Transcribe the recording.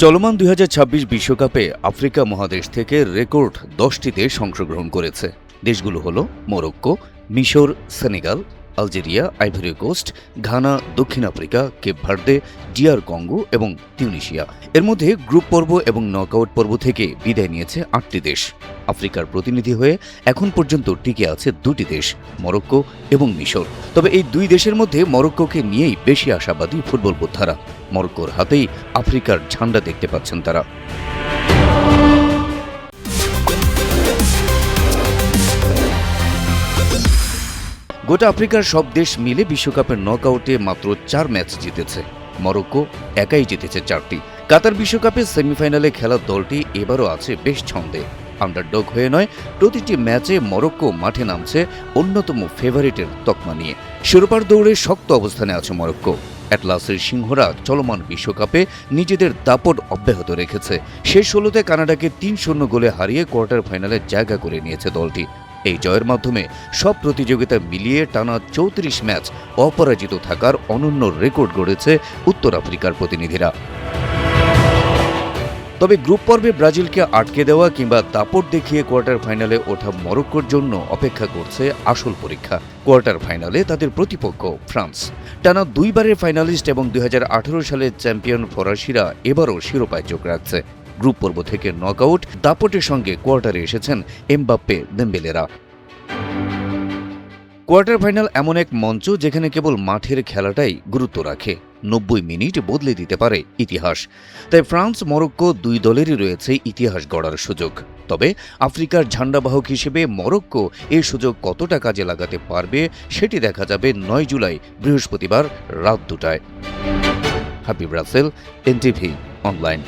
চলমান ২০২৬ বিশ্বকাপে আফ্রিকা মহাদেশ থেকে রেকর্ড ১০টি দেশ অংশগ্রহণ করেছে। দেশগুলো হলো মরক্কো, মিশর, Senegal, Algeria, Ivory Coast, Ghana, দক্ষিণ Africa, Cape Verde, DR Congo এবং তিউনিসিয়া। এর মধ্যে গ্রুপ পর্ব এবং নকআউট পর্ব থেকে বিদায় নিয়েছে ৮টি দেশ। আফ্রিকার প্রতিনিধি হয়ে এখন পর্যন্ত টিকে আছে ২টি দেশ, মরক্কো এবং মিশর। তবে এই দুই দেশের মধ্যে মরক্কোকে নিয়েই বেশি আশাবাদী ফুটবল যোদ্ধারা। মরক্কোর হাতেই আফ্রিকার ঝান্ডা দেখতে পাচ্ছেন তারা। গোটা আফ্রিকার সব দেশ মিলে বিশ্বকাপের নকআউটে মাত্র ৪ ম্যাচ জিতেছে। মরক্কো একাই জিতেছে ৪টি। কাতার বিশ্বকাপের সেমিফাইনালে খেলা দলটি এবারও আছে বেশ ছন্দে। আন্ডারডগ হয়ে নয়, প্রতিটি ম্যাচে মরক্কো মাঠে নামছে অন্যতম ফেভারিটের তকমা নিয়ে। শিরোপার দৌড়ে শক্ত অবস্থানে আছে মরক্কো। অ্যাটলাসের সিংহরা চলমান বিশ্বকাপে নিজেদের দাপট অব্যাহত রেখেছে। শেষ ১৬তে কানাডাকে ৩-০ গোলে হারিয়ে কোয়ার্টার ফাইনালে জায়গা করে নিয়েছে দলটি। এই জয়ের মাধ্যমে সব প্রতিযোগিতা মিলিয়ে টানা ৩৪ ম্যাচ অপরাজিত থাকার অনন্য রেকর্ড গড়েছে উত্তর আফ্রিকার প্রতিনিধিরা। তবে গ্রুপ পর্বে ব্রাজিলকে আটকে দেওয়া কিংবা দাপট দেখিয়ে কোয়ার্টার ফাইনালে ওঠা মরক্কোর জন্য অপেক্ষা করছে আসল পরীক্ষা। কোয়ার্টার ফাইনালে তাদের প্রতিপক্ষ ফ্রান্স। টানা ২ বারের ফাইনালিস্ট এবং ২০১৮ সালের চ্যাম্পিয়ন ফরাসিরা এবারও শিরোপায় চোখ রাখছে। গ্রুপ পর্ব থেকে নকআউট দাপটের সঙ্গে কোয়ার্টারে এসেছেন এমবাপ্পে, দেম্বেলেরা। কোয়ার্টার ফাইনাল এমন এক মঞ্চ যেখানে কেবল মাঠের খেলাটাই গুরুত্ব রাখে। ৯০ মিনিট বদলে দিতে পারে ইতিহাস। তাই ফ্রান্স, মরক্কো দুই দলেরই রয়েছে ইতিহাস গড়ার সুযোগ। তবে আফ্রিকার ঝান্ডাবাহক হিসেবে মরক্কো এই সুযোগ কতটা কাজে লাগাতে পারবে সেটি দেখা যাবে ৯ জুলাই বৃহস্পতিবার রাত ২টায়। হাবিব রাসেল, এনটিভি অনলাইন।